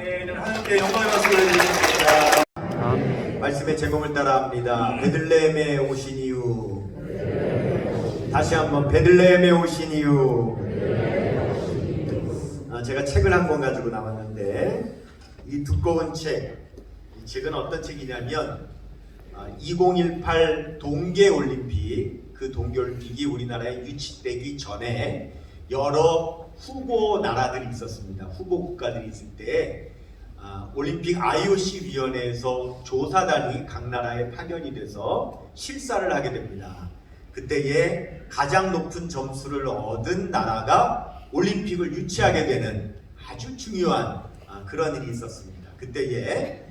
하나님께 영광의 말씀을 드리겠습니다. 말씀의 제목을 따라합니다. 베들레헴에 오신 이유. 다시 한번 베들레헴에 오신 이유. 제가 책을 한 권 가지고 나왔는데 이 두꺼운 책, 이 책은 어떤 책이냐면 2018 동계올림픽, 그 동계올림픽이 우리나라에 유치되기 전에 여러 후보 나라들이 있었습니다. 후보 국가들이 있을 때 올림픽 IOC 위원회에서 조사단이 각 나라에 파견이 돼서 실사를 하게 됩니다. 그때에 가장 높은 점수를 얻은 나라가 올림픽을 유치하게 되는 아주 중요한 그런 일이 있었습니다. 그때에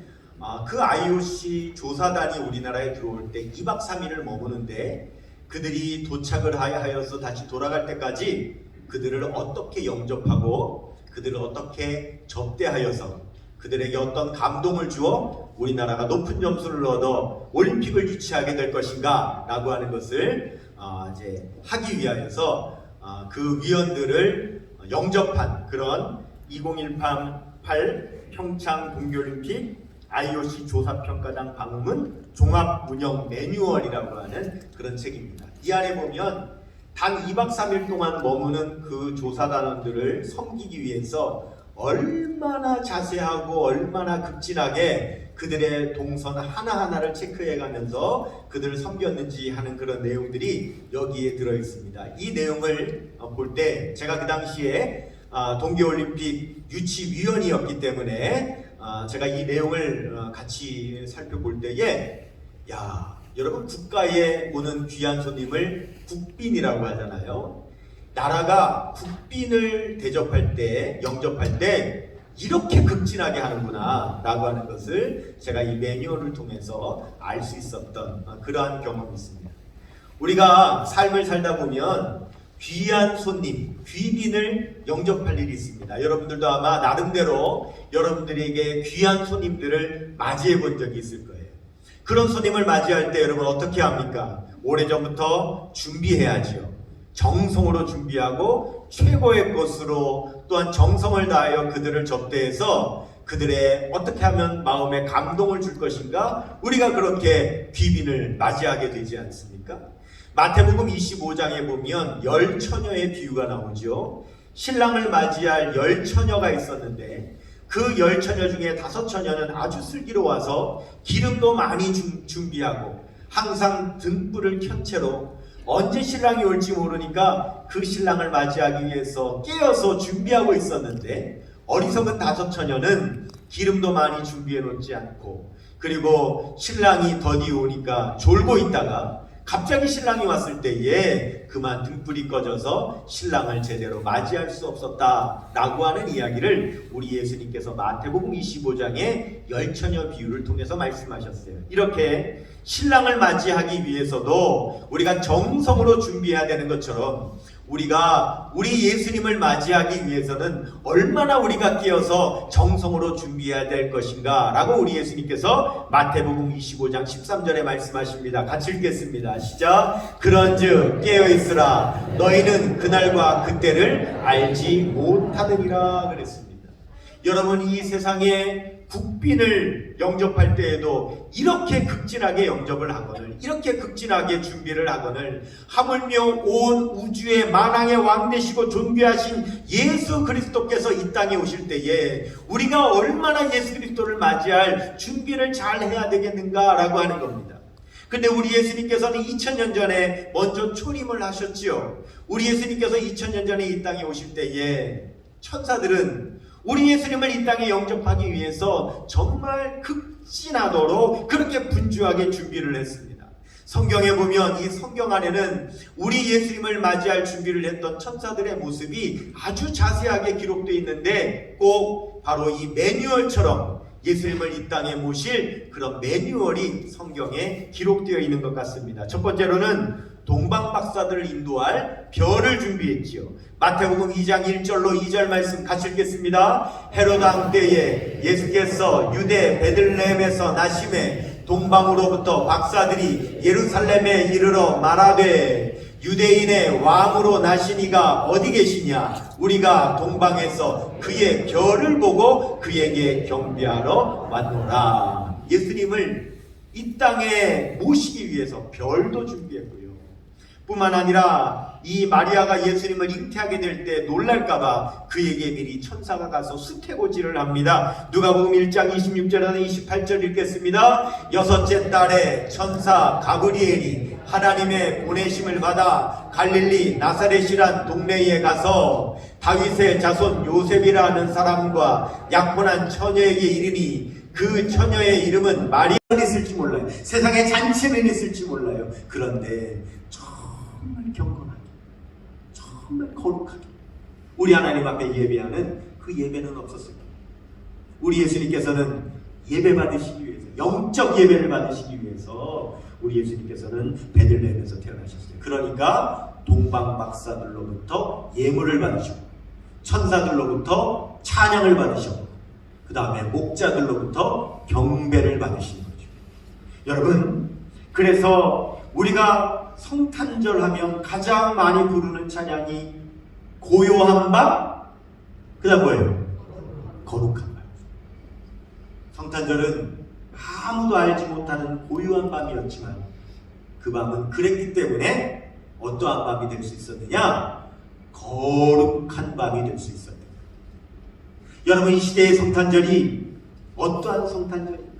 그 IOC 조사단이 우리나라에 들어올 때 2박 3일을 머무는데 그들이 도착을 하여서 다시 돌아갈 때까지 그들을 어떻게 영접하고 그들을 어떻게 접대하여서 그들에게 어떤 감동을 주어 우리나라가 높은 점수를 얻어 올림픽을 유치하게 될 것인가 라고 하는 것을 이제 하기 위하여서 그 위원들을 영접한 그런 2018 평창 동계올림픽 IOC 조사평가단 방문 종합운영 매뉴얼이라고 하는 그런 책입니다. 이 안에 보면 단 2박 3일 동안 머무는 그 조사단원들을 섬기기 위해서 얼마나 자세하고 얼마나 극진하게 그들의 동선 하나하나를 체크해가면서 그들을 섬겼는지 하는 그런 내용들이 여기에 들어있습니다. 이 내용을 볼 때 제가 그 당시에 동계올림픽 유치위원이었기 때문에 제가 이 내용을 같이 살펴볼 때에 여러분, 국가에 오는 귀한 손님을 국빈이라고 하잖아요. 나라가 국빈을 대접할 때, 영접할 때 이렇게 극진하게 하는구나 라고 하는 것을 제가 이 매뉴얼을 통해서 알 수 있었던 그러한 경험이 있습니다. 우리가 삶을 살다 보면 귀한 손님, 귀빈을 영접할 일이 있습니다. 여러분들도 아마 나름대로 여러분들에게 귀한 손님들을 맞이해 본 적이 있을 거예요. 그런 손님을 맞이할 때 여러분 어떻게 합니까? 오래전부터 준비해야지요. 정성으로 준비하고 최고의 것으로 또한 정성을 다하여 그들을 접대해서 그들의 어떻게 하면 마음에 감동을 줄 것인가? 우리가 그렇게 귀빈을 맞이하게 되지 않습니까? 마태복음 25장에 보면 열 처녀의 비유가 나오죠. 신랑을 맞이할 열 처녀가 있었는데 그 열 처녀 중에 5처녀는 아주 슬기로워서 기름도 많이 준비하고 항상 등불을 켠 채로 언제 신랑이 올지 모르니까 그 신랑을 맞이하기 위해서 깨어서 준비하고 있었는데 어리석은 5처녀는 기름도 많이 준비해 놓지 않고 그리고 신랑이 더디 오니까 졸고 있다가 갑자기 신랑이 왔을 때에 그만 등불이 꺼져서 신랑을 제대로 맞이할 수 없었다 라고 하는 이야기를 우리 예수님께서 마태복음 25장의 열처녀 비유를 통해서 말씀하셨어요. 이렇게 신랑을 맞이하기 위해서도 우리가 정성으로 준비해야 되는 것처럼 우리가 우리 예수님을 맞이하기 위해서는 얼마나 우리가 깨어서 정성으로 준비해야 될 것인가 라고 우리 예수님께서 마태복음 25장 13절에 말씀하십니다. 같이 읽겠습니다. 시작. 그런즉 깨어있으라 너희는 그날과 그때를 알지 못하느니라 그랬습니다. 여러분, 이 세상에 국빈을 영접할 때에도 이렇게 극진하게 영접을 하거늘 이렇게 극진하게 준비를 하거늘 하물며 온 우주의 만왕의 왕 되시고 존귀하신 예수 그리스도께서 이 땅에 오실 때에 우리가 얼마나 예수 그리스도를 맞이할 준비를 잘 해야 되겠는가 라고 하는 겁니다. 근데 우리 예수님께서는 2000년 전에 먼저 초림을 하셨지요. 우리 예수님께서 2000년 전에 이 땅에 오실 때에 천사들은 우리 예수님을 이 땅에 영접하기 위해서 정말 극진하도록 그렇게 분주하게 준비를 했습니다. 성경에 보면 이 성경 안에는 우리 예수님을 맞이할 준비를 했던 천사들의 모습이 아주 자세하게 기록되어 있는데 꼭 바로 이 매뉴얼처럼 예수님을 이 땅에 모실 그런 매뉴얼이 성경에 기록되어 있는 것 같습니다. 첫 번째로는 동방박사들을 인도할 별을 준비했지요. 마태복음 2장 1절로 2절 말씀 같이 읽겠습니다. 헤로드 왕 때에 예수께서 유대 베들레헴에서 나심에 동방으로부터 박사들이 예루살렘에 이르러 말하되 유대인의 왕으로 나신 이가 어디 계시냐? 우리가 동방에서 그의 별을 보고 그에게 경배하러 왔노라. 예수님을 이 땅에 모시기 위해서 별도 준비했고요. 뿐만 아니라 이 마리아가 예수님을 잉태하게 될 때 놀랄까봐 그에게 미리 천사가 가서 수태고지를 합니다. 누가복음 1장 26절에서 28절 읽겠습니다. 여섯째 달에 천사 가브리엘이 하나님의 보내심을 받아 갈릴리 나사렛이란 동네에 가서 다윗의 자손 요셉이라는 사람과 약혼한 처녀에게 이르니 그 처녀의 이름은 마리아는 있을지 몰라요. 세상에 잔치는 있을지 몰라요. 그런데 정말 경건하게, 정말 거룩하게 우리 하나님 앞에 예배하는 그 예배는 없었습니다. 우리 예수님께서는 예배 받으시기 위해서, 영적 예배를 받으시기 위해서 우리 예수님께서는 베들레헴에서 태어나셨어요. 그러니까 동방 박사들로부터 예물을 받으시고, 천사들로부터 찬양을 받으셨고, 그 다음에 목자들로부터 경배를 받으신 거죠. 여러분, 그래서 우리가 성탄절 하면 가장 많이 부르는 찬양이 고요한 밤, 그 다음 뭐예요? 거룩한 밤. 성탄절은 아무도 알지 못하는 고요한 밤이었지만 그 밤은 그랬기 때문에 어떠한 밤이 될 수 있었느냐? 거룩한 밤이 될 수 있었다. 여러분, 이 시대의 성탄절이 어떠한 성탄절입니까?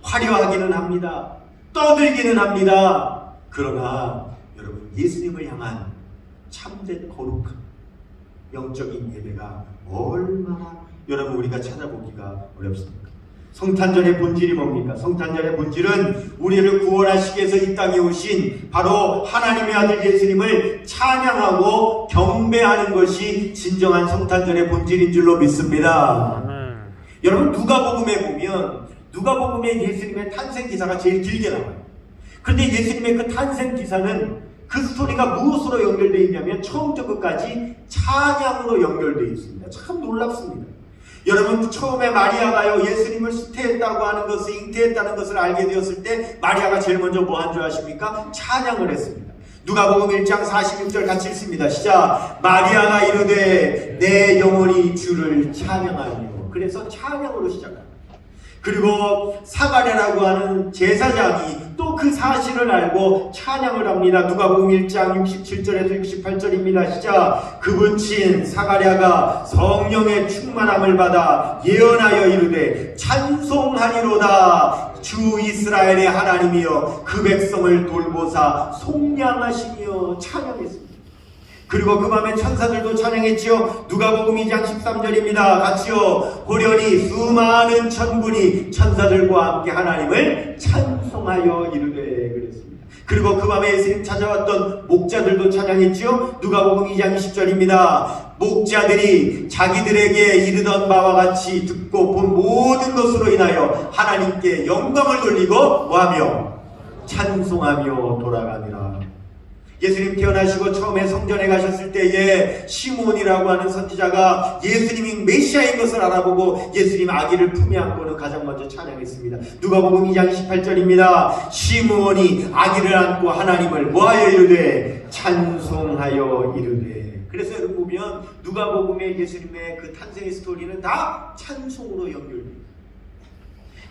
화려하기는 합니다. 떠들기는 합니다. 그러나 여러분, 예수님을 향한 참된 거룩한 영적인 예배가 얼마나 여러분 우리가 찾아보기가 어렵습니까? 성탄절의 본질이 뭡니까? 성탄절의 본질은 우리를 구원하시기 위해서 이 땅에 오신 바로 하나님의 아들 예수님을 찬양하고 경배하는 것이 진정한 성탄절의 본질인 줄로 믿습니다. 여러분, 누가복음에 보면 누가복음에 예수님의 탄생 기사가 제일 길게 나와요. 그런데 예수님의 그 탄생 기사는 그 스토리가 무엇으로 연결되어 있냐면 처음부터 끝까지 찬양으로 연결되어 있습니다. 참 놀랍습니다. 여러분, 처음에 마리아가요 예수님을 수태했다고 하는 것을, 잉태했다는 것을 알게 되었을 때 마리아가 제일 먼저 뭐 한 줄 아십니까? 찬양을 했습니다. 누가복음 1장 46절 같이 읽습니다. 시작. 마리아가 이르되 내 영혼이 주를 찬양하며. 그래서 찬양으로 시작합니다. 그리고 사가랴라고 하는 제사장이 또 그 사실을 알고 찬양을 합니다. 누가복음 1장 67절에서 68절입니다. 시작. 그분 친 사가랴가 성령의 충만함을 받아 예언하여 이르되 찬송하리로다. 주 이스라엘의 하나님이여 그 백성을 돌보사 속량하시며 찬양했습니다. 그리고 그 밤에 천사들도 찬양했지요. 누가복음 2장 13절입니다. 같이요. 호련히 수많은 천군이 천사들과 함께 하나님을 찬송하여 이르되 그랬습니다. 그리고 그 밤에 예수님 찾아왔던 목자들도 찬양했지요. 누가복음 2장 20절입니다. 목자들이 자기들에게 이르던 바와 같이 듣고 본 모든 것으로 인하여 하나님께 영광을 돌리고 뭐하며 찬송하며 돌아가니라. 예수님 태어나시고 처음에 성전에 가셨을 때에 시몬이라고 하는 선지자가 예수님이 메시아인 것을 알아보고 예수님 아기를 품에 안고는 가장 먼저 찬양했습니다. 누가복음 2장 28절입니다. 시몬이 아기를 안고 하나님을 뭐하여 이르되 찬송하여 이르되. 그래서 여러분 보면 누가복음의 예수님의 그 탄생의 스토리는 다 찬송으로 연결됩니다.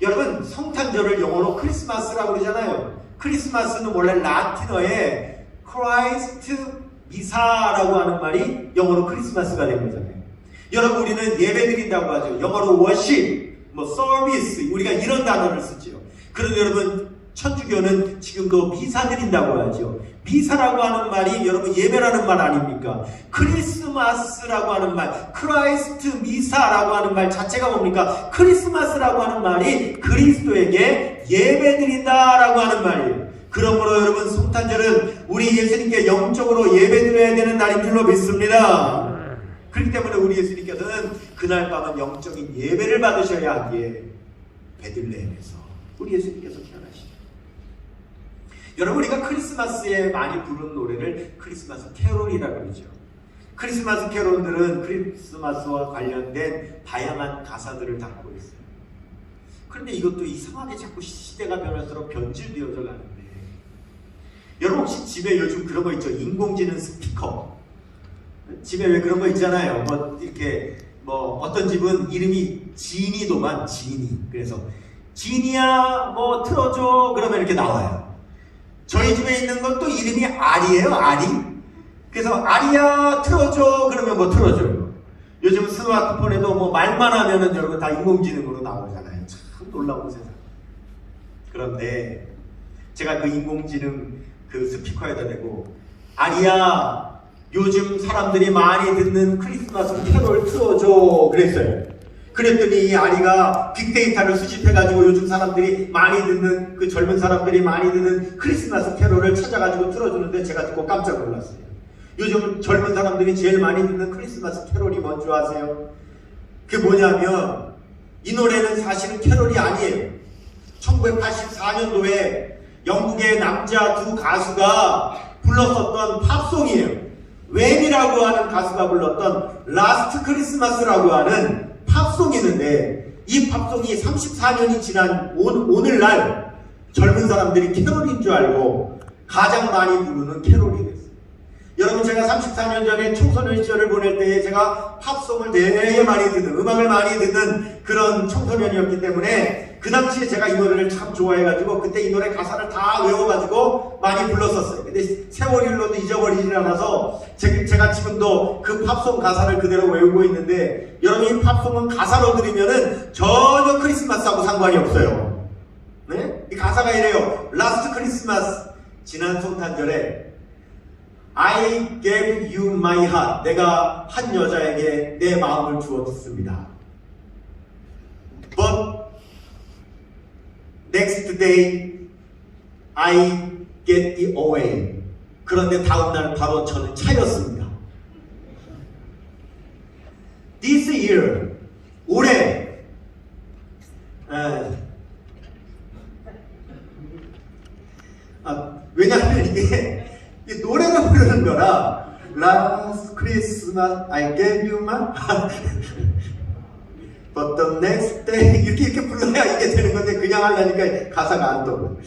여러분, 성탄절을 영어로 크리스마스라고 그러잖아요. 크리스마스는 원래 라틴어에 크라이스트 미사라고 하는 말이 영어로 크리스마스가 된 거잖아요. 여러분, 우리는 예배 드린다고 하죠. 영어로 워십, 서비스, 우리가 이런 단어를 쓰죠. 그런데 여러분, 천주교는 지금도 미사 드린다고 하죠. 미사라고 하는 말이 여러분 예배라는 말 아닙니까? 크리스마스라고 하는 말, 크라이스트 미사라고 하는 말 자체가 뭡니까? 크리스마스라고 하는 말이 그리스도에게 예배 드린다라고 하는 말이에요. 그러므로 여러분, 성탄절은 우리 예수님께 영적으로 예배드려야 되는 날인 줄로 믿습니다. 그렇기 때문에 우리 예수님께서는 그날 밤은 영적인 예배를 받으셔야 하기에 베들레헴에서 우리 예수님께서 태어나시죠. 여러분, 우리가 크리스마스에 많이 부르는 노래를 크리스마스 캐롤이라고 그러죠. 크리스마스 캐롤들은 크리스마스와 관련된 다양한 가사들을 담고 있어요. 그런데 이것도 이상하게 자꾸 시대가 변할수록 변질되어져 가는데, 여러분 혹시 집에 요즘 그런 거 있죠? 인공지능 스피커. 집에 왜 그런 거 있잖아요. 뭐 이렇게 뭐 어떤 집은 이름이 지니도만 지니. 그래서 지니야 뭐 틀어줘 그러면 이렇게 나와요. 저희 집에 있는 건 또 이름이 아리예요. 아리. 그래서 아리야 틀어줘 그러면 뭐 틀어줘요. 요즘 스마트폰에도 뭐 말만 하면은 여러분 다 인공지능으로 나오잖아요. 참 놀라운 세상. 그런데 제가 그 인공지능 그 스피커에다 대고 아리야 요즘 사람들이 많이 듣는 크리스마스 캐롤 틀어줘 그랬어요. 그랬더니 이 아리가 빅데이터를 수집해가지고 요즘 사람들이 많이 듣는 그 젊은 사람들이 많이 듣는 크리스마스 캐롤을 찾아가지고 틀어주는데 제가 듣고 깜짝 놀랐어요. 요즘 젊은 사람들이 제일 많이 듣는 크리스마스 캐롤이 뭔 줄 아세요? 그게 뭐냐면 이 노래는 사실은 캐롤이 아니에요. 1984년도에 영국의 남자 두 가수가 불렀었던 팝송이에요. 웸이라고 하는 가수가 불렀던 라스트 크리스마스라고 하는 팝송이 있는데 이 팝송이 34년이 지난 오늘날 젊은 사람들이 캐롤인 줄 알고 가장 많이 부르는 캐롤이 됐어요. 여러분 제가 34년 전에 청소년 시절을 보낼 때에 제가 팝송을 되게 많이 듣는 음악을 많이 듣는 그런 청소년이었기 때문에 그 당시에 제가 이 노래를 참 좋아해가지고 그때 이 노래 가사를 다 외워가지고 많이 불렀었어요. 근데 세월이 흘러도 잊어버리지 않아서 제가 지금도 그 팝송 가사를 그대로 외우고 있는데 여러분 이 팝송은 가사로 들으면은 전혀 크리스마스하고 상관이 없어요. 네? 이 가사가 이래요. 라스트 크리스마스 지난 성탄절에 I gave you my heart. 내가 한 여자에게 내 마음을 주었습니다. But next day I get it away. 그런데 다음날 바로 저는 차였습니다. This year 올해 왜냐하면 이게 노래가 부르는 거라 Last Christmas I gave you my But the next day 이렇게 불러야 이게 되는 건데 그냥 하려니까 가사가 안 떠요.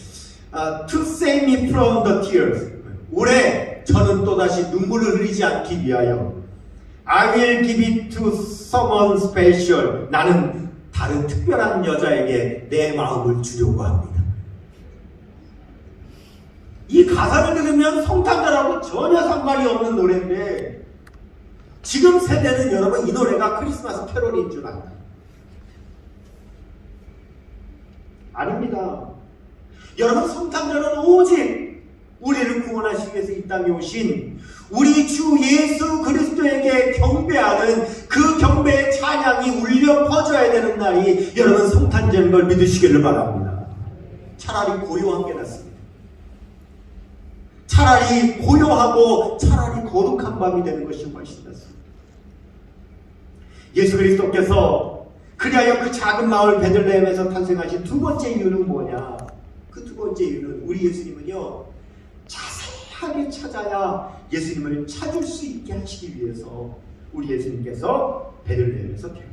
To save me from the tears. 올해 저는 또다시 눈물을 흘리지 않기 위하여 I will give it to someone special. 나는 다른 특별한 여자에게 내 마음을 주려고 합니다. 이 가사를 들으면 성탄절하고 전혀 상관이 없는 노래인데 지금 세대는 여러분 이 노래가 크리스마스 캐롤인 줄 안다. 아닙니다. 여러분 성탄절은 오직 우리를 구원하시기 위해서 이 땅에 오신 우리 주 예수 그리스도에게 경배하는 그 경배의 찬양이 울려 퍼져야 되는 날이 여러분 성탄절인 걸 믿으시기를 바랍니다. 차라리 고요한 게 낫습니다. 차라리 고요하고 차라리 거룩한 밤이 되는 것이 훨씬 낫습니다. 예수 그리스도께서 그리하여 그 작은 마을 베들레헴에서 탄생하신 두 번째 이유는 뭐냐? 그 두 번째 이유는 우리 예수님은요 자세하게 찾아야 예수님을 찾을 수 있게 하시기 위해서 우리 예수님께서 베들레헴에서 태어나셨습니다.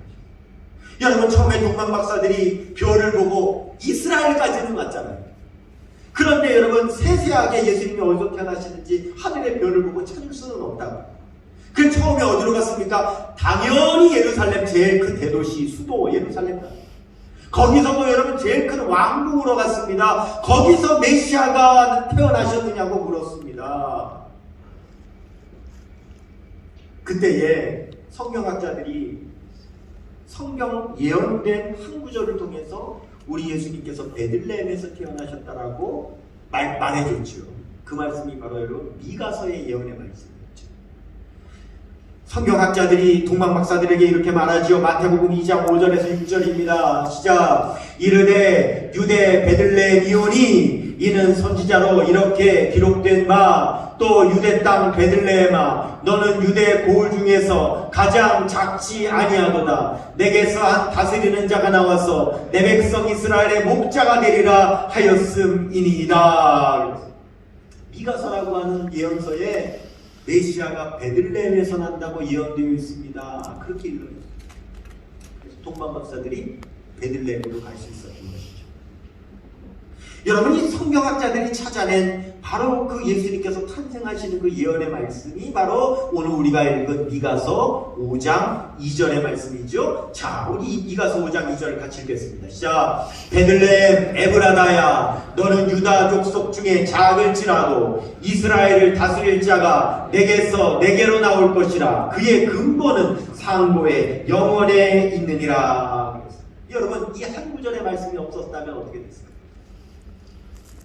여러분 처음에 동방 박사들이 별을 보고 이스라엘까지는 왔잖아요. 그런데 여러분 세세하게 예수님이 어디서 태어나시는지 하늘의 별을 보고 찾을 수는 없다고. 그 처음에 어디로 갔습니까? 당연히 예루살렘 제일 큰 대도시 수도 예루살렘. 거기서도 여러분 제일 큰 왕궁으로 갔습니다. 거기서 메시아가 태어나셨느냐고 물었습니다. 그때에 성경학자들이 성경 예언된 한 구절을 통해서 우리 예수님께서 베들레헴에서 태어나셨다라고 말해줬죠. 그 말씀이 바로 여러분 미가서의 예언의 말씀이었죠. 성경학자들이 동방박사들에게 이렇게 말하지요. 마태복음 2장 5절에서 6절입니다. 시작. 이르되 유대 베들레헴이오니 이는 선지자로 이렇게 기록된 바 또 유대 땅 베들레헴아 너는 유대 고을 중에서 가장 작지 아니하도다. 내게서 한 다스리는 자가 나와서 내 백성 이스라엘의 목자가 되리라 하였음이니이다. 미가서라고 하는 예언서에 메시아가 베들레헴에서 난다고 예언되어 있습니다. 그렇게 읽어요. 그래서 동방 박사들이 베들레헴으로 갈 수 있었던 것이죠. 여러분이 성경학자들이 찾아낸 바로 그 예수님께서 탄생하시는 그 예언의 말씀이 바로 오늘 우리가 읽은 미가서 5장 2절의 말씀이죠. 자, 우리 미가서 5장 2절 같이 읽겠습니다. 시작. 베들레헴 에브라다야, 너는 유다 족속 중에 작을지라도 이스라엘을 다스릴 자가 내게로 나올 것이라. 그의 근본은 상고에 영원에 있느니라. 여러분, 이 한 구절의 말씀이 없었다면 어떻게 됐을까요?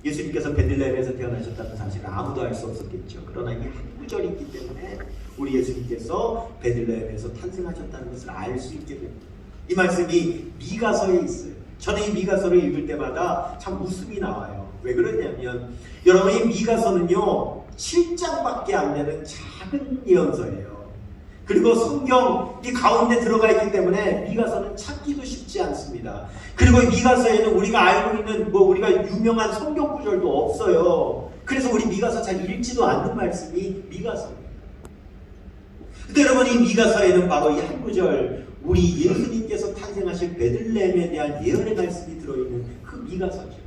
예수님께서 베들레헴에서 태어나셨다는 사실을 아무도 알 수 없었겠죠. 그러나 이 한 구절이 있기 때문에 우리 예수님께서 베들레헴에서 탄생하셨다는 것을 알 수 있게 됩니다. 이 말씀이 미가서에 있어요. 저는 이 미가서를 읽을 때마다 참 웃음이 나와요. 왜 그러냐면 여러분, 이 미가서는요 7장밖에 안 되는 작은 예언서예요. 그리고 성경 이 가운데 들어가 있기 때문에 미가서는 찾기도 쉽지 않습니다. 그리고 이 미가서에는 우리가 알고 있는 우리가 유명한 성경 구절도 없어요. 그래서 우리 미가서 잘 읽지도 않는 말씀이 미가서입니다. 근데 여러분, 이 미가서에는 바로 이 한 구절, 우리 예수님께서 탄생하실 베들레헴에 대한 예언의 말씀이 들어있는 그 미가서죠.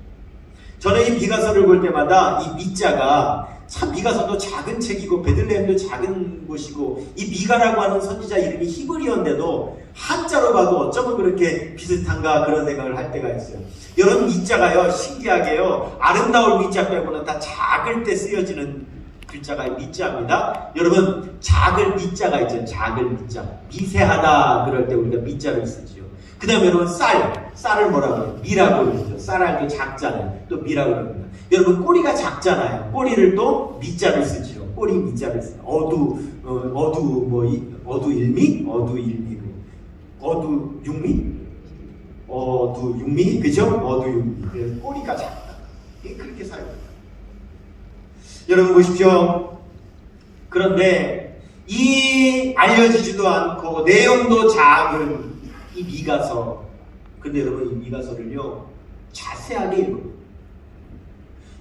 저는 이 미가서를 볼 때마다 이 미자가 참, 미가서도 작은 책이고 베들레헴도 작은 곳이고 이 미가라고 하는 선지자 이름이 히브리어인데도 한자로 봐도 어쩌면 그렇게 비슷한가 그런 생각을 할 때가 있어요. 여러분, 미자가요 신기하게요 아름다울 미자 빼고는 다 작을 때 쓰여지는 글자가 미자입니다. 여러분, 작을 미자가 있죠. 작을 미자, 미세하다 그럴 때 우리가 미자를 쓰죠. 그 다음에 여러분, 쌀을 뭐라고 해요? 미라고 그러죠. 쌀알도 작잖아요. 또 미라고 그럽니다. 여러분, 꼬리가 작잖아요. 꼬리를 또 미자를 쓰죠. 꼬리 미자를 쓰죠. 어두 1미? 어두 6미? 그죠? 어두 6미. 그래서 꼬리가 작다. 이게 그렇게 사용합니다. 여러분 보십시오. 그런데 이 알려지지도 않고 내용도 작은 이 미가서, 근데 여러분 이 미가서를요 자세하게 읽어보면,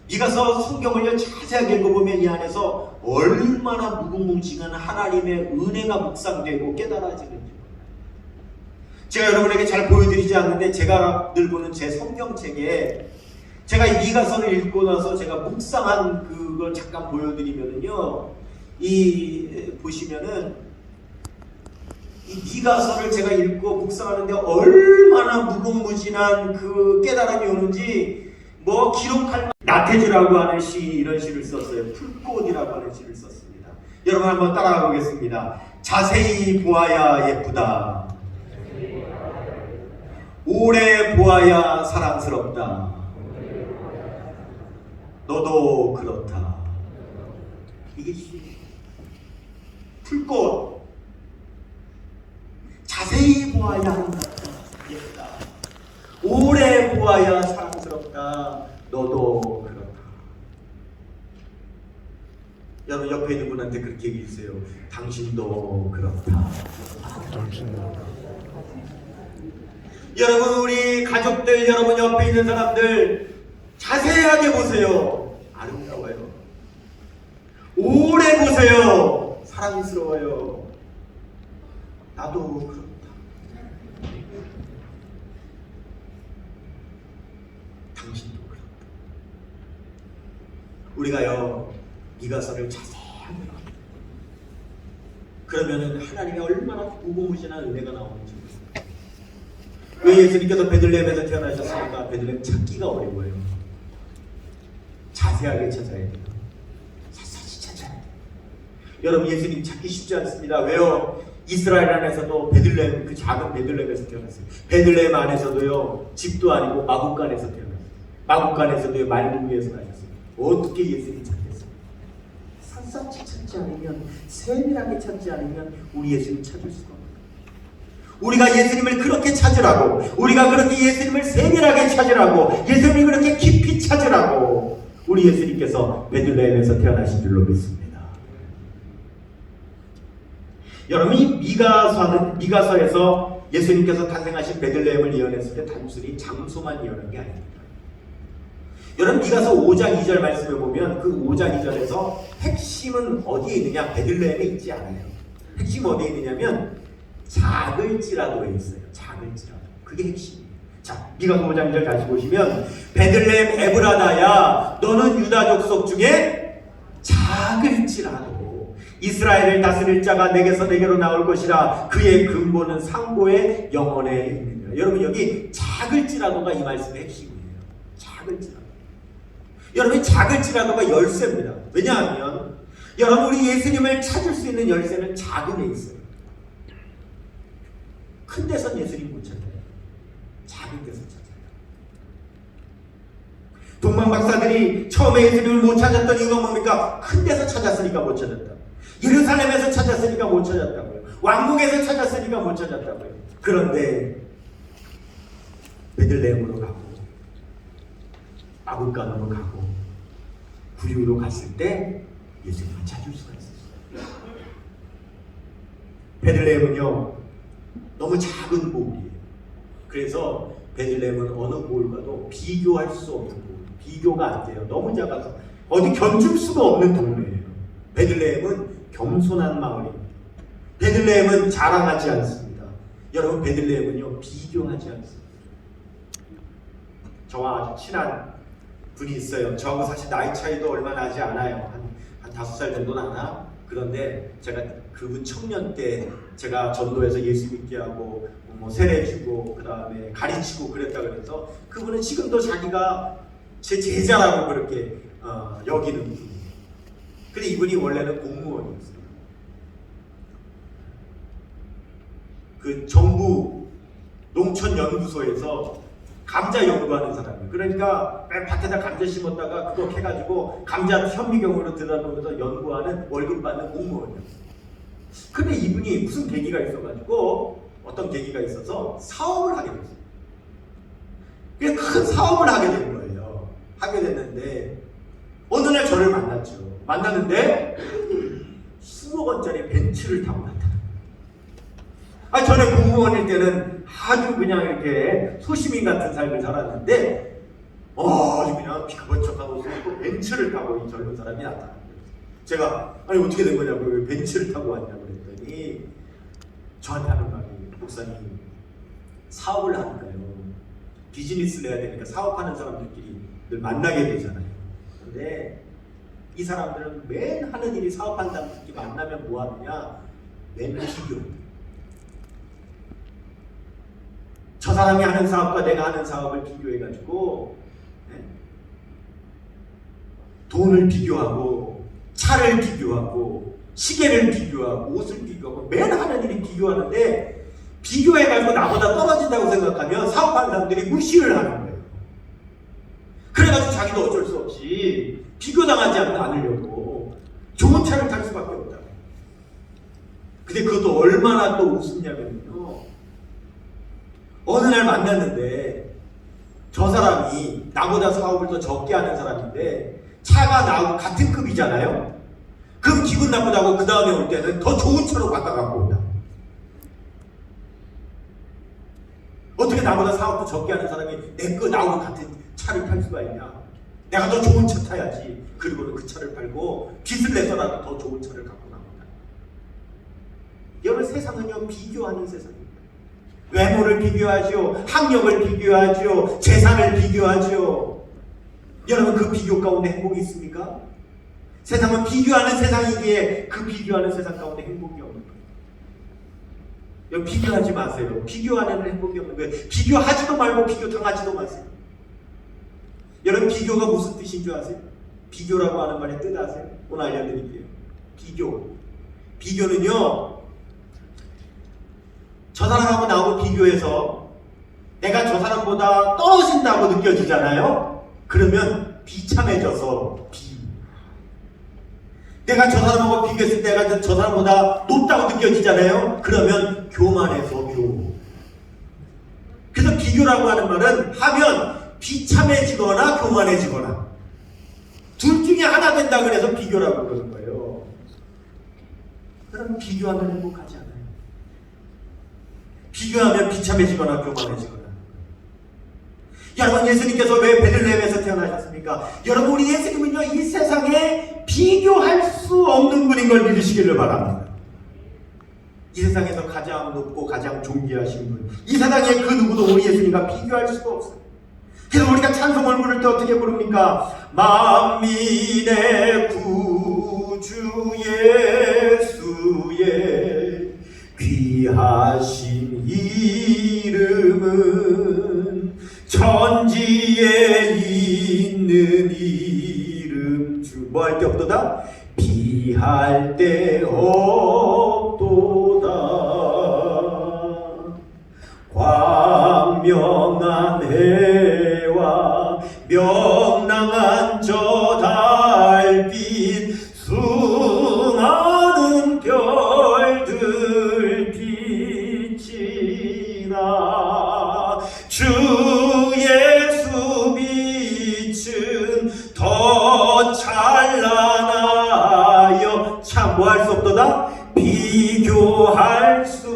미가서 성경을요 자세하게 읽어보면 이 안에서 얼마나 무궁무진한 하나님의 은혜가 묵상되고 깨달아지는지 제가 여러분에게 잘 보여드리지 않는데, 제가 늘 보는 제 성경책에 제가 이 미가서를 읽고 나서 제가 묵상한 그걸 잠깐 보여드리면은요, 보시면은 이 미가서를 제가 읽고 묵상하는데 얼마나 무궁무진한 그 깨달음이 오는지 기록할 나태주라고 하는 이런 시를 썼어요. 풀꽃이라고 하는 시를 썼습니다. 여러분 한번 따라가 보겠습니다. 자세히 보아야 예쁘다. 오래 보아야 사랑스럽다. 너도 그렇다. 이게 풀꽃. 자세히 보아야 아름답다. 예쁘다. 오래 보아야 사랑스럽다. 너도 그렇다. 여러분 옆에 있는 분한테 그렇게 얘기해주세요. 당신도 그렇다. 여러분, 우리 가족들, 여러분 옆에 있는 사람들 자세하게 보세요. 아름다워요. 오래 보세요. 사랑스러워요. 나도 그렇다. 당신도 그렇다. 우리가요 미가서를 자세하게 읽어요. 그러면은 하나님의 얼마나 무궁무진한 은혜가 나오는지. 왜 예수님께서 베들레헴에서 태어나셨습니까? 베들레헴 찾기가 어려워요. 자세하게 찾아야 돼요. 샅샅이 찾아야 돼요. 여러분, 예수님 찾기 쉽지 않습니다. 왜요? 이스라엘 안에서도 베들레헴, 그 작은 베들레헴에서 태어났어요. 베들레헴 안에서도요 집도 아니고 마국간에서 태어났어요. 마국간에서도요 말궁리에서 나셨어요. 어떻게 예수님 찾겠어요? 샅샅이 찾지 않으면, 세밀하게 찾지 않으면 우리 예수님 찾을 수가 없어요. 우리가 예수님을 그렇게 찾으라고, 우리가 그렇게 예수님을 세밀하게 찾으라고, 예수님을 그렇게 깊이 찾으라고 우리 예수님께서 베들레헴에서 태어나신 줄로 믿습니다. 여러분, 이 미가서에서 예수님께서 탄생하신 베들레헴을 예언했을 때 단순히 장소만 예언한 게 아닙니다. 여러분, 미가서 5장 2절 말씀을 보면 그 5장 2절에서 핵심은 어디에 있느냐? 베들레헴에 있지 않아요. 핵심은 어디에 있느냐면 작을지라도에 있어요. 작을지라도. 그게 핵심이에요. 자, 미가서 5장 2절 다시 보시면 베들레헴 에브라다야 너는 유다 족속 중에 작을지라도 이스라엘을 다스릴 자가 내게서 내게로 나올 것이라 그의 근본은 상고의 영원에 있느니라. 여러분 여기 작을지라도가 이 말씀의 핵심이에요. 작을지라도. 여러분 작을지라도가 열쇠입니다. 왜냐하면 여러분 우리 예수님을 찾을 수 있는 열쇠는 작은 데 있어요. 큰 데선 예수님 못 찾아요. 작은 데서 찾아요. 동방 박사들이 처음에 예수님을 못 찾았던 이유가 뭡니까? 큰 데서 찾았으니까 못 찾았다. 예루살렘에서 찾았으니까 못 찾았다고요. 왕궁에서 찾았으니까 못 찾았다고요. 그런데 베들레헴으로 가고 아굴간으로 가고 구리우로 갔을 때 예수님을 찾을 수가 있었어요. 베들레헴은요 너무 작은 고을이에요. 그래서 베들레헴은 어느 고을과도 비교할 수 없는 고을, 비교가 안 돼요. 너무 작아서 어디 견줄 수가 없는 동네예요. 베들레헴은 겸손한 마을입니다. 베들레헴은 자랑하지 않습니다. 여러분 베들레헴은요 비교하지 않습니다. 저와 아주 친한 분이 있어요. 저하고 사실 나이 차이도 얼마 나지 않아요. 한 5살 정도 나나? 그런데 제가 그분 청년 때 제가 전도해서 예수 믿게 하고 뭐 세례 주고 그 다음에 가르치고 그랬다 그래서 그분은 지금도 자기가 제 제자라고 그렇게 여기는 분이에요. 근데 이분이 원래는 공무원이었어요. 그 정부 농촌연구소에서 감자 연구하는 사람이에요. 그러니까 맨 밭에다 감자 심었다가 그거 캐가지고 감자 현미경으로 들여다보면서 연구하는 월급 받는 공무원이었어요. 근데 이분이 무슨 계기가 있어가지고 어떤 계기가 있어서 사업을 하게 됐어요. 큰 사업을 하게 된 거예요. 하게 됐는데 어느 날 저를 만났죠. 만났는데 수억 원짜리 벤츠를 타고 나타나요. 저는 공무원일 때는 아주 그냥 이렇게 소시민 같은 삶을 살았는데 아주 그냥 피가 번쩍하고 벤츠를 타고 이 젊은 사람이 나타난 거예요. 제가 아니 어떻게 된 거냐고 왜 벤츠를 타고 왔냐고 그랬더니 저한테 하는 말이 목사님 사업을 하니까요 비즈니스를 해야 되니까 사업하는 사람들끼리 늘 만나게 되잖아요. 근데 이 사람들은 맨 하는 일이 사업하는 사람들끼리 만나면 뭐 하느냐 맨 비교. 저 사람이 하는 사업과 내가 하는 사업을 비교해가지고 돈을 비교하고 차를 비교하고 시계를 비교하고 옷을 비교하고 맨 하는 일이 비교하는데 비교해가지고 나보다 떨어진다고 생각하면 사업하는 사람들이 무시를 하는 거예요. 그래가지고 자기도 어쩔 수 없이 비교당하지 않으려고 좋은 차를 탈 수밖에 없다. 근데 그것도 얼마나 또 웃음냐면요. 어느 날 만났는데 저 사람이 나보다 사업을 더 적게 하는 사람인데 차가 나하고 같은 급이잖아요. 그럼 기분 나쁘다고 그 다음에 올 때는 더 좋은 차로 바꿔갖고 온다. 어떻게 나보다 사업도 적게 하는 사람이 내 거 나하고 같은 차를 팔 수가 있냐. 내가 더 좋은 차 타야지. 그리고는 그 차를 팔고 빚을 내서라도 더 좋은 차를 갖고 나온다. 여러분 세상은요 비교하는 세상입니다. 외모를 비교하죠. 학력을 비교하죠. 재산을 비교하죠. 여러분 그 비교 가운데 행복이 있습니까? 세상은 비교하는 세상이기에 그 비교하는 세상 가운데 행복이 없는 거예요. 여러분 비교하지 마세요. 비교하는 행복이 없는 거예요. 비교하지도 말고 비교당하지도 마세요. 여러분 비교가 무슨 뜻인 줄 아세요? 비교라고 하는 말의 뜻 아세요? 오늘 알려드릴게요. 비교는요 저 사람하고 나하고 비교해서 내가 저 사람보다 떨어진다고 느껴지잖아요. 그러면 비참해져서 내가 저 사람하고 비교했을 때 내가 저 사람보다 높다고 느껴지잖아요. 그러면 교만해서 그래서 비교라고 하는 말은 하면 비참해지거나 교만해지거나 둘 중에 하나 된다 그래서 비교라고 그러는 거예요. 그럼 비교하면 행복하지 않아요. 비교하면 비참해지거나 교만해지거나. 여러분 예수님께서 왜 베들레헴에서 태어나셨습니까? 여러분 우리 예수님은요 이 세상에 비교할 수 없는 분인 걸 믿으시기를 바랍니다. 이 세상에서 가장 높고 가장 존귀하신 분, 이 세상에 그 누구도 우리 예수님과 비교할 수가 없어요. 그래서 우리가 찬송을 부를 때 어떻게 부릅니까? 만민의 구주 예수의 귀하신 이름은 천지에 있는 이름 주 뭐 할 데 없도다? 비할 데 없도다. 광명한 해와 명랑한 저 달빛 수많은 별들 빛이 나 주 예수 빛은 더 찬란하여 참 뭐 할 수 없도다? 비교할 수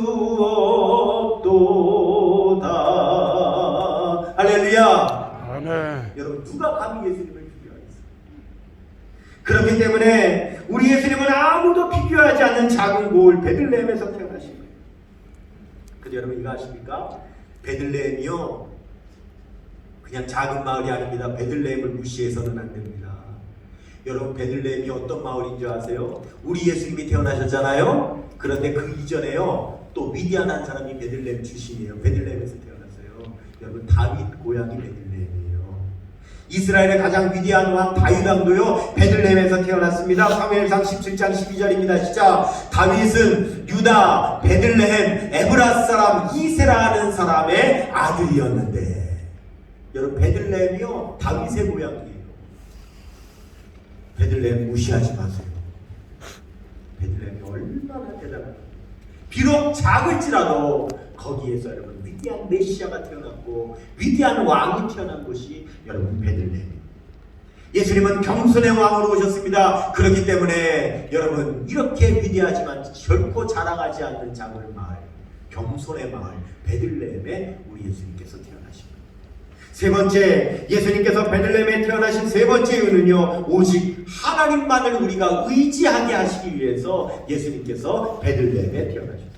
없도다. 할렐루야. 아멘. 여러분 누가 감히 예수님을 비교하겠어요? 그렇기 때문에 우리 예수님은 아무도 비교하지 않는 작은 고을 베들레헴에서 태어나신 거예요. 근데 여러분 이거 아십니까? 베들레헴이요 그냥 작은 마을이 아닙니다. 베들레헴을 무시해서는 안 됩니다. 여러분 베들레헴이 어떤 마을인 줄 아세요? 우리 예수님이 태어나셨잖아요. 그런데 그 이전에요 또 위대한 한 사람이 베들레헴 출신이에요. 베들레헴에서 태어났어요. 여러분 다윗 고향이 베들레헴이에요. 이스라엘의 가장 위대한 왕 다윗 왕도요 베들레헴에서 태어났습니다. 사무엘상 17장 12절입니다. 시작. 다윗은 유다 베들레헴 에브라 사람 이세라는 사람의 아들이었는데, 여러분 베들레헴이요 다윗의 고향이에요. 베들레헴 무시하지 마세요. 베들레헴이 얼마나 대단한, 비록 작을지라도 거기에서 여러분 위대한 메시아가 태어났고 위대한 왕이 태어난 곳이 여러분 베들레헴. 예수님은 겸손의 왕으로 오셨습니다. 그렇기 때문에 여러분 이렇게 위대하지만 결코 자랑하지 않는 작은 마을, 겸손의 마을 베들레헴에 우리 예수님께서 태어나십니다. 세 번째, 예수님께서 베들레헴에 태어나신 세 번째 이유는요 오직 하나님만을 우리가 의지하게 하시기 위해서 예수님께서 베들레헴에 태어나셨습니다.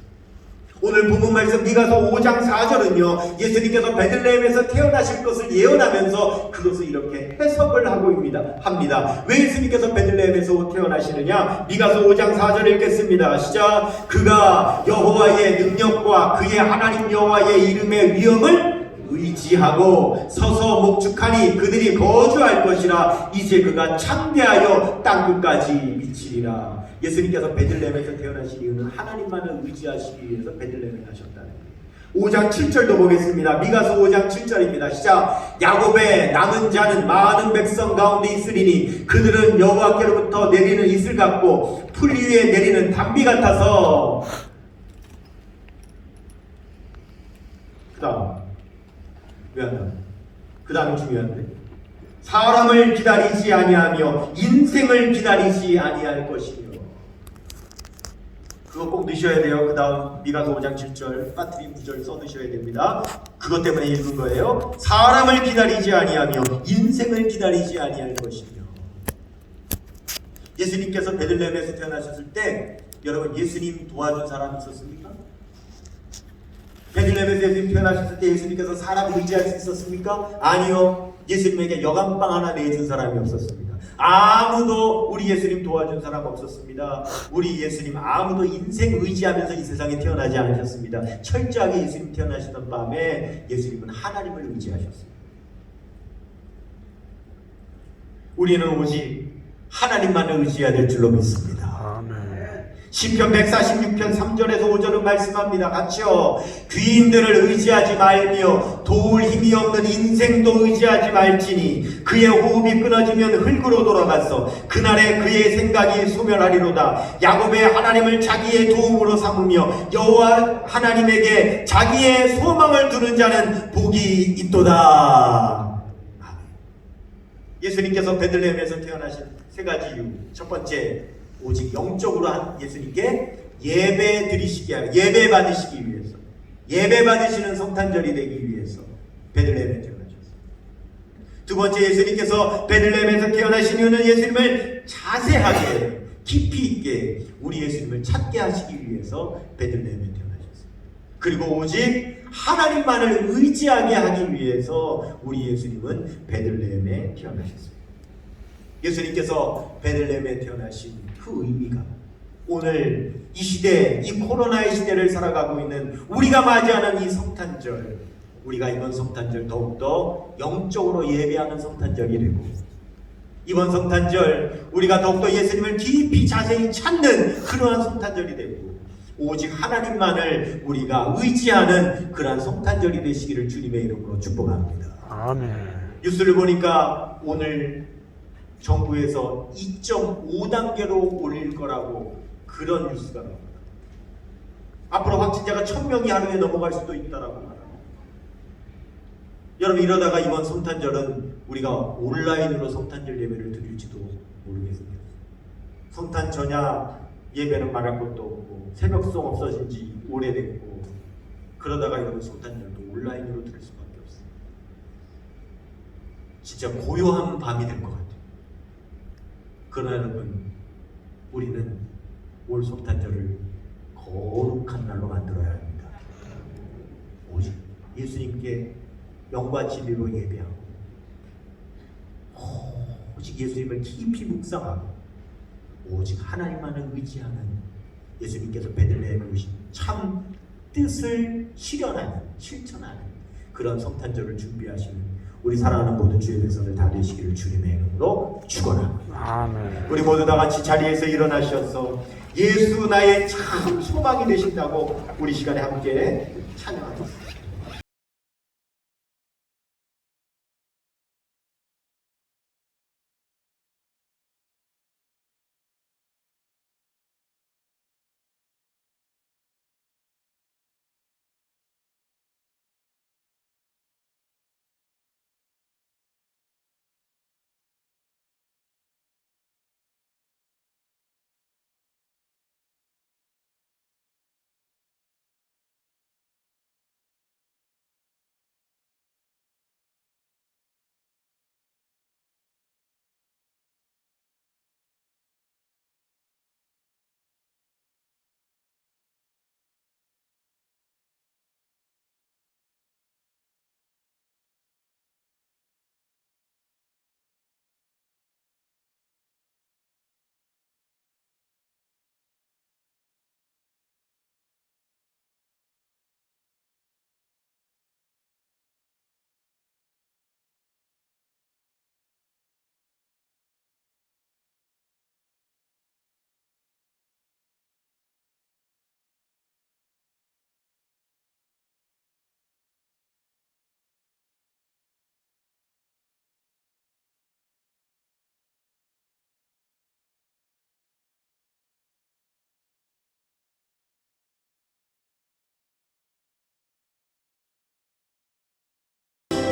오늘 본문 말씀 미가서 5장 4절은요 예수님께서 베들레헴에서 태어나실 것을 예언하면서 그것을 이렇게 해석을 하고 합니다. 왜 예수님께서 베들레헴에서 태어나시느냐? 미가서 5장 4절 읽겠습니다. 시작. 그가 여호와의 능력과 그의 하나님 여호와의 이름의 위엄을 의지하고 서서 목축하니 그들이 거주할 것이라. 이제 그가 창대하여 땅끝까지 미치리라. 예수님께서 베들레헴에서 태어나신 이유는 하나님만을 의지하시기 위해서 베들레헴에 가셨다는 거예요. 5장 7절도 보겠습니다. 미가서 5장 7절입니다. 시작. 야곱의 남은 자는 많은 백성 가운데 있으리니 그들은 여호와께로부터 내리는 이슬 같고 풀 위에 내리는 단비 같아서. 그 다음이 중요한데, 사람을 기다리지 아니하며 인생을 기다리지 아니할 것이며. 그거 꼭 넣으셔야 돼요. 그 다음 미가서 5장 7절 빠트린 9절 써두셔야 됩니다. 그것 때문에 읽은 거예요. 사람을 기다리지 아니하며 인생을 기다리지 아니할 것이며. 예수님께서 베들레헴에서 태어나셨을 때 여러분 예수님 도와준 사람이 있었습니까? 베들레헴에서 예수님 태어나셨을 때 예수님께서 사람을 의지할 수 있었습니까? 아니요. 예수님에게 여간빵 하나 내준 사람이 없었습니다. 아무도 우리 예수님 도와준 사람 없었습니다. 우리 예수님 아무도 인생 의지하면서 이 세상에 태어나지 않으셨습니다. 철저하게 예수님 태어나시던 밤에 예수님은 하나님을 의지하셨습니다. 우리는 오직 하나님만을 의지해야 될 줄로 믿습니다. 아멘. 시편 146편 3절에서 5절은 말씀합니다. 같이요. 귀인들을 의지하지 말며 도울 힘이 없는 인생도 의지하지 말지니 그의 호흡이 끊어지면 흙으로 돌아가서 그날에 그의 생각이 소멸하리로다. 야곱의 하나님을 자기의 도움으로 삼으며 여호와 하나님에게 자기의 소망을 두는 자는 복이 있도다. 예수님께서 베들레헴에서 태어나신 세 가지 이유. 첫 번째, 오직 영적으로 한 예수님께 예배 드리시기, 예배 받으시기 위해서, 예배 받으시는 성탄절이 되기 위해서 베들레헴에 태어나셨습니다. 두 번째, 예수님께서 베들레헴에서 태어나신 이유는 예수님을 자세하게 깊이 있게 우리 예수님을 찾게 하시기 위해서 베들레헴에 태어나셨어요. 그리고 오직 하나님만을 의지하게 하기 위해서 우리 예수님은 베들레헴에 태어나셨어요. 예수님께서 베들레헴에 태어나신 그 의미가 오늘 이 시대, 이 코로나의 시대를 살아가고 있는 우리가 맞이하는 이 성탄절, 우리가 이번 성탄절 더욱더 영적으로 예배하는 성탄절이 되고, 이번 성탄절 우리가 더욱더 예수님을 깊이 자세히 찾는 그러한 성탄절이 되고, 오직 하나님만을 우리가 의지하는 그러한 성탄절이 되시기를 주님의 이름으로 축복합니다. 아멘. 뉴스를 보니까 오늘 정부에서 2.5단계로 올릴 거라고 그런 뉴스가 나옵니다. 앞으로 확진자가 1000명이 하루에 넘어갈 수도 있다라고 말합니다. 여러분, 이러다가 이번 성탄절은 우리가 온라인으로 성탄절 예배를 드릴지도 모르겠습니다. 성탄 전야 예배는 말할 것도 없고 새벽송 없어진 지 오래됐고, 그러다가 여러분 성탄절도 온라인으로 드릴 수밖에 없어요. 진짜 고요한 밤이 될 것 같아요. 그러나 여러분, 우리는 올 성탄절을 거룩한 날로 만들어야 합니다. 오직 예수님께 영과 진리로 예배하고, 오직 예수님을 깊이 묵상하고, 오직 하나님만을 의지하는 예수님께서 베들레헴에 오신 참 뜻을 실천하는 그런 성탄절을 준비하시는 우리 사랑하는 모든 주의 백성들 다 되시기를 주님의 이름으로 축원합니다. 아멘. 우리 모두 다 같이 자리에서 일어나셔서 예수 나의 참 소망이 되신다고 우리 시간에 함께 찬양하겠습니다.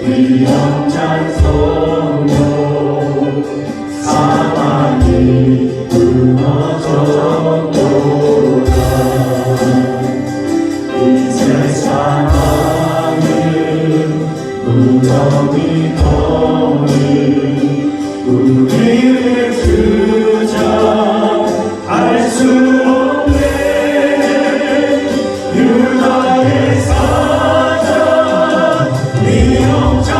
위엄 찬송로 사망이 무너졌도다. 이 세상은 무덤이 덩이 우리를 주장할 수 없네. 유다의 사자 위엄찬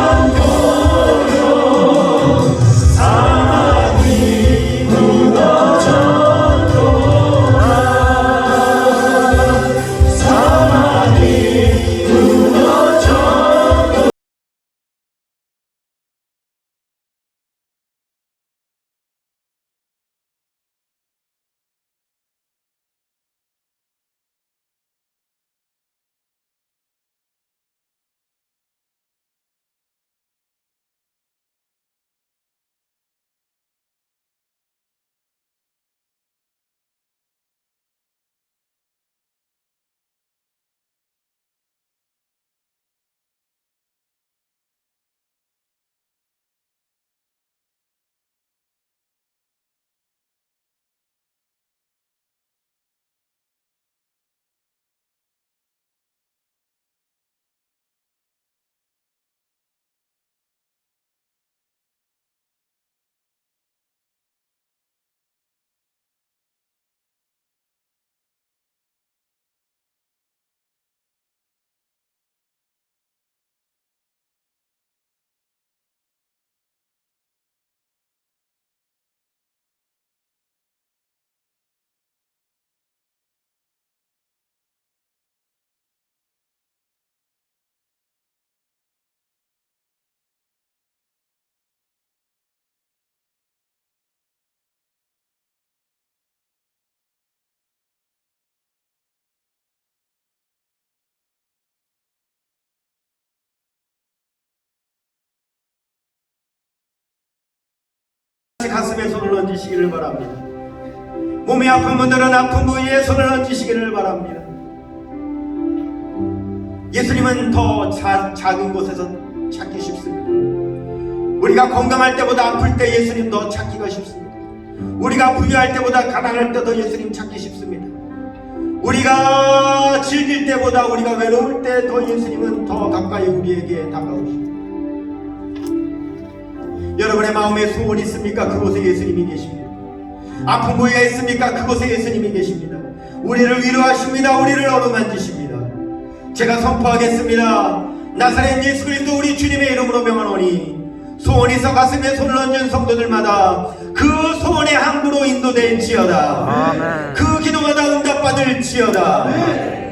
가슴에 손을 얹으시기를 바랍니다. 몸이 아픈 분들은 아픈 부위에 손을 얹으시기를 바랍니다. 예수님은 더 작은 곳에서 찾기 쉽습니다. 우리가 건강할 때보다 아플 때 예수님 더 찾기가 쉽습니다. 우리가 부유할 때보다 가난할 때도 예수님 찾기 쉽습니다. 우리가 즐길 때보다 우리가 외로울 때 더 예수님은 더 가까이 우리에게 다가오십니다. 여러분의 마음에 소원이 있습니까? 그곳에 예수님이 계십니다. 아픈 부위가 있습니까? 그곳에 예수님이 계십니다. 우리를 위로하십니다. 우리를 어루만지십니다. 제가 선포하겠습니다. 나사렛 예수 그리스도 우리 주님의 이름으로 명하노니 소원이 있어 가슴에 손을 얹은 성도들마다 그 소원의 항구로 인도될지어다. 그 기도마다 응답받을지어다.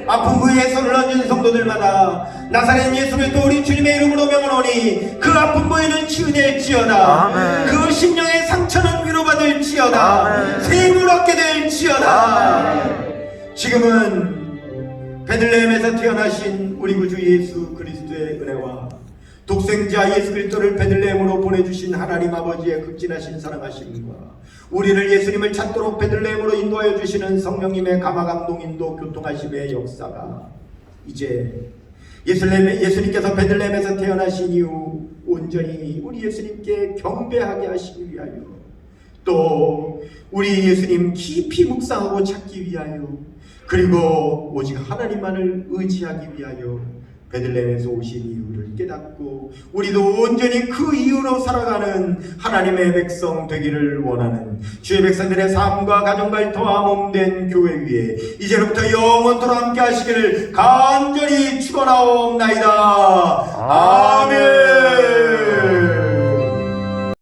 아픈 부위에 손을 얹은 성도들마다 나사렛 예수 그리스도 우리 주님의 이름으로 명하노니 그 아픈 부위는 치유될지어다. 그 심령의 상처는 위로받을지어다. 생을 얻게 될지어다. 지금은 베들레헴에서 태어나신 우리 구주 예수 그리스도의 은혜와 독생자 예수 그리스도를 베들레헴으로 보내주신 하나님 아버지의 극진하신 사랑하심과 우리를 예수님을 찾도록 베들레헴으로 인도하여 주시는 성령님의 감화감동 인도 교통하심의 역사가 이제 예수님께서 베들레헴에서 태어나신 이후 온전히 우리 예수님께 경배하게 하시기 위하여 또 우리 예수님 깊이 묵상하고 찾기 위하여 그리고 오직 하나님만을 의지하기 위하여 베들레헴에서 오신 이유를 깨닫고 우리도 온전히 그 이유로 살아가는 하나님의 백성 되기를 원하는 주의 백성들의 삶과 가정과 일터와 몸된 교회 위에 이제부터 영원토록 함께 하시기를 간절히 축원하옵나이다. 아멘.